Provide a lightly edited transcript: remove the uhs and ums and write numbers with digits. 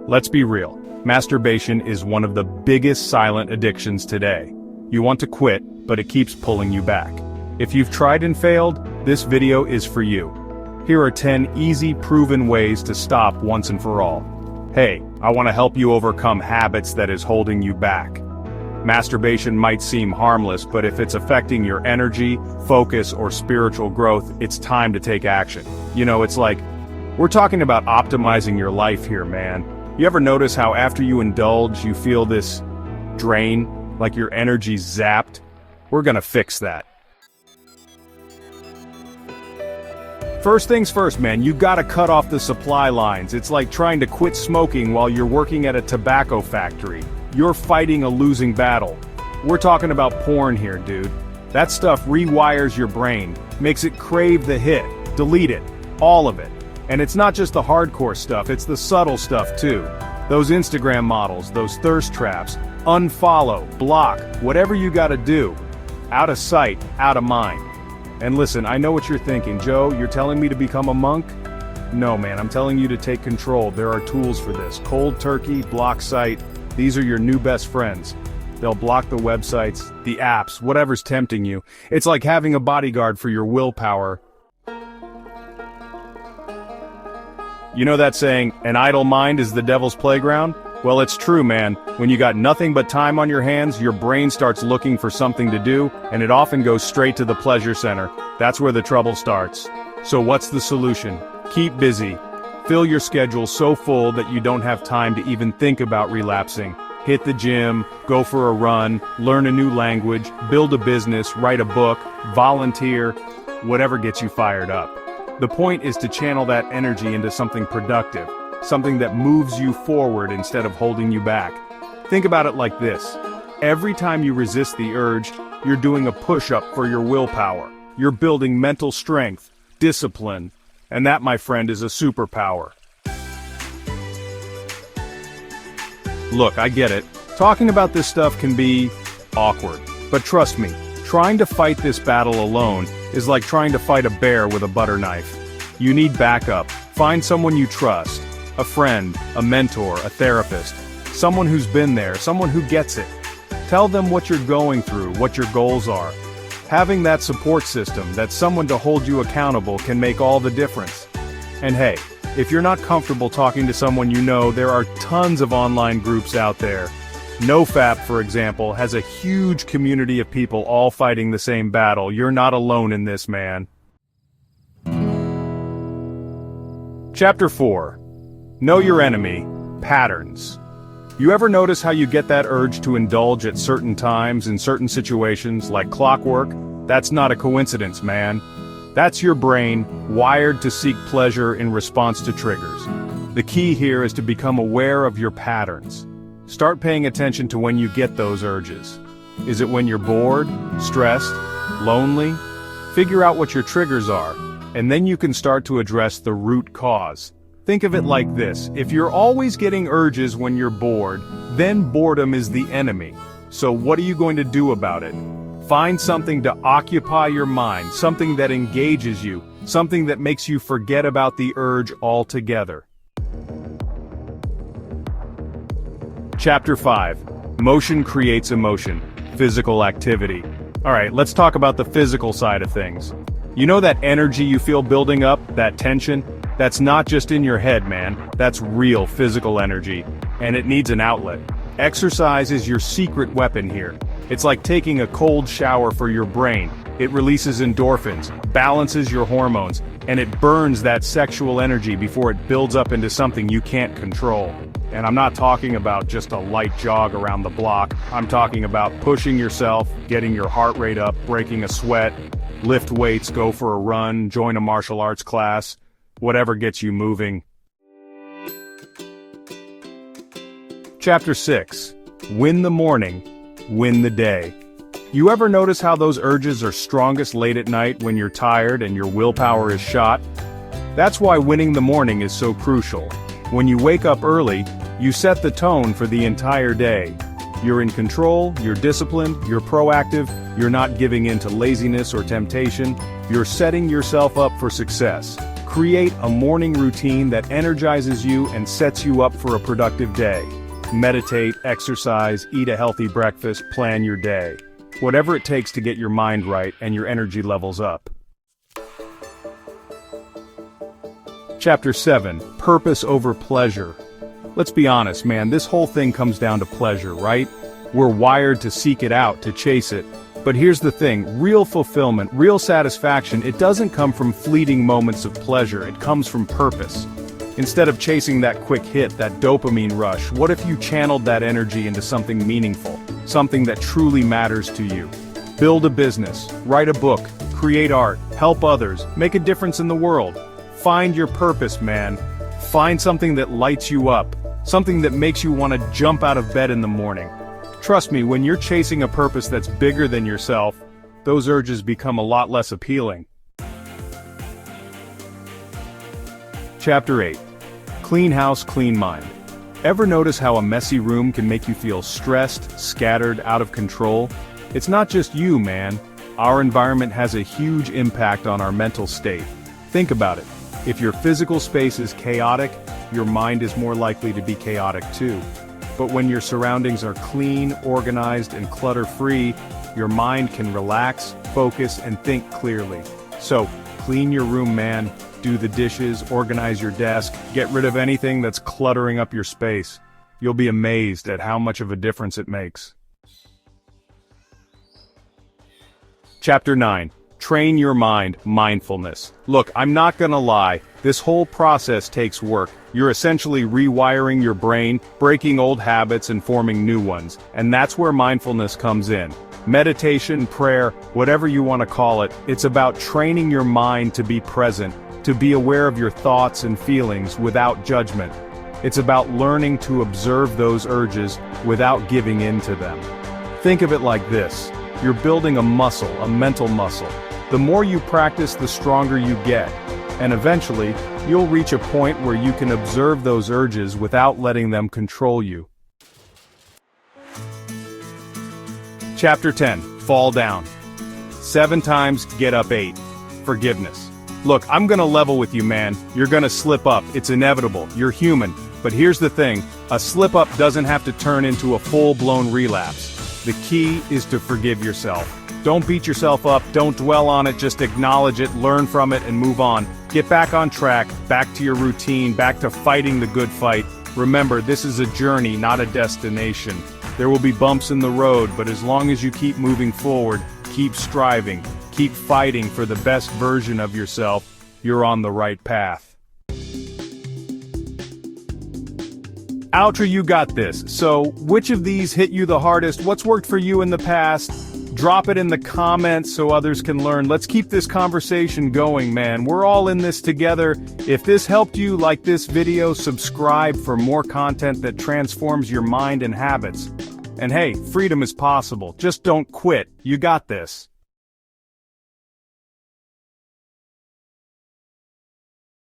Let's be real. Masturbation is one of the biggest silent addictions today. You want to quit, but it keeps pulling you back. If you've tried and failed, this video is for you. Here are 10 easy, proven ways to stop once and for all. Hey, I want to help you overcome habits that is holding you back. Masturbation might seem harmless, but if it's affecting your energy, focus, or spiritual growth, it's time to take action. You know, it's like, we're talking about optimizing your life here, man. You ever notice how after you indulge, you feel this drain, like your energy's zapped? We're gonna fix that. First things first, man, you gotta cut off the supply lines. It's like trying to quit smoking while you're working at a tobacco factory. You're fighting a losing battle. We're talking about porn here, dude. That stuff rewires your brain, makes it crave the hit, delete it, all of it. And it's not just the hardcore stuff, it's the subtle stuff too. Those Instagram models, those thirst traps, unfollow, block, whatever you gotta do. Out of sight, out of mind. And listen, I know what you're thinking, Joe, you're telling me to become a monk? No, man, I'm telling you to take control. There are tools for this. Cold turkey, block site, these are your new best friends. They'll block the websites, the apps, whatever's tempting you. It's like having a bodyguard for your willpower. You know that saying, an idle mind is the devil's playground? Well, it's true, man. When you got nothing but time on your hands, your brain starts looking for something to do, and it often goes straight to the pleasure center. That's where the trouble starts. So what's the solution? Keep busy. Fill your schedule so full that you don't have time to even think about relapsing. Hit the gym, go for a run, learn a new language, build a business, write a book, volunteer, whatever gets you fired up. The point is to channel that energy into something productive, something that moves you forward instead of holding you back. Think about it like this. Every time you resist the urge, you're doing a push-up for your willpower. You're building mental strength, discipline, and that, my friend, is a superpower. Look, I get it. Talking about this stuff can be awkward, but trust me, trying to fight this battle alone is like trying to fight a bear with a butter knife. You need backup. Find someone you trust. A friend, a mentor, a therapist. Someone who's been there, someone who gets it. Tell them what you're going through, what your goals are. Having that support system, that someone to hold you accountable, can make all the difference. And hey, if you're not comfortable talking to someone you know, there are tons of online groups out there. NoFap, for example, has a huge community of people all fighting the same battle. You're not alone in this, man. Chapter 4. Know your enemy. Patterns. You ever notice how you get that urge to indulge at certain times in certain situations, like clockwork? That's not a coincidence, man. That's your brain, wired to seek pleasure in response to triggers. The key here is to become aware of your patterns. Start paying attention to when you get those urges. Is it when you're bored, stressed, lonely? Figure out what your triggers are, and then you can start to address the root cause. Think of it like this: if you're always getting urges when you're bored, then boredom is the enemy. So what are you going to do about it? Find something to occupy your mind, something that engages you, something that makes you forget about the urge altogether. Chapter 5. Motion creates emotion. Physical activity. Alright, let's talk about the physical side of things. You know that energy you feel building up, that tension? That's not just in your head, man. That's real physical energy. And it needs an outlet. Exercise is your secret weapon here. It's like taking a cold shower for your brain. It releases endorphins, balances your hormones, and it burns that sexual energy before it builds up into something you can't control. And I'm not talking about just a light jog around the block. I'm talking about pushing yourself, getting your heart rate up, breaking a sweat, lift weights, go for a run, join a martial arts class, whatever gets you moving. Chapter 6. Win the morning, win the day. You ever notice how those urges are strongest late at night when you're tired and your willpower is shot? That's why winning the morning is so crucial. When you wake up early, you set the tone for the entire day. You're in control, you're disciplined, you're proactive, you're not giving in to laziness or temptation, you're setting yourself up for success. Create a morning routine that energizes you and sets you up for a productive day. Meditate, exercise, eat a healthy breakfast, plan your day. Whatever it takes to get your mind right and your energy levels up. Chapter 7. Purpose over pleasure. Let's be honest, man, this whole thing comes down to pleasure, right? We're wired to seek it out, to chase it. But here's the thing, real fulfillment, real satisfaction, it doesn't come from fleeting moments of pleasure, it comes from purpose. Instead of chasing that quick hit, that dopamine rush, what if you channeled that energy into something meaningful, something that truly matters to you? Build a business, write a book, create art, help others, make a difference in the world. Find your purpose, man. Find something that lights you up, something that makes you want to jump out of bed in the morning. Trust me, when you're chasing a purpose that's bigger than yourself, those urges become a lot less appealing. Chapter 8. Clean house, clean mind. Ever notice how a messy room can make you feel stressed, scattered, out of control? It's not just you, man. Our environment has a huge impact on our mental state. Think about it. If your physical space is chaotic, your mind is more likely to be chaotic too. But when your surroundings are clean, organized, and clutter-free, your mind can relax, focus, and think clearly. So, clean your room, man. Do the dishes, organize your desk, get rid of anything that's cluttering up your space. You'll be amazed at how much of a difference it makes. Chapter 9. Train your mind, mindfulness. Look, I'm not gonna lie, this whole process takes work. You're essentially rewiring your brain, breaking old habits and forming new ones, and that's where mindfulness comes in. Meditation, prayer, whatever you want to call it, it's about training your mind to be present, to be aware of your thoughts and feelings without judgment. It's about learning to observe those urges without giving in to them. Think of it like this. You're building a muscle, a mental muscle. The more you practice, the stronger you get. And eventually, you'll reach a point where you can observe those urges without letting them control you. Chapter 10. Fall down. 7 times, get up 8. Forgiveness. Look, I'm gonna level with you, man. You're gonna slip up. It's inevitable. You're human. But here's the thing. A slip-up doesn't have to turn into a full-blown relapse. The key is to forgive yourself. Don't beat yourself up, don't dwell on it, just acknowledge it, learn from it, and move on. Get back on track, back to your routine, back to fighting the good fight. Remember, this is a journey, not a destination. There will be bumps in the road, but as long as you keep moving forward, keep striving, keep fighting for the best version of yourself, you're on the right path. Outro, you got this. So, which of these hit you the hardest? What's worked for you in the past? Drop it in the comments so others can learn. Let's keep this conversation going, man. We're all in this together. If this helped you, like this video, subscribe for more content that transforms your mind and habits. And hey, freedom is possible. Just don't quit. You got this.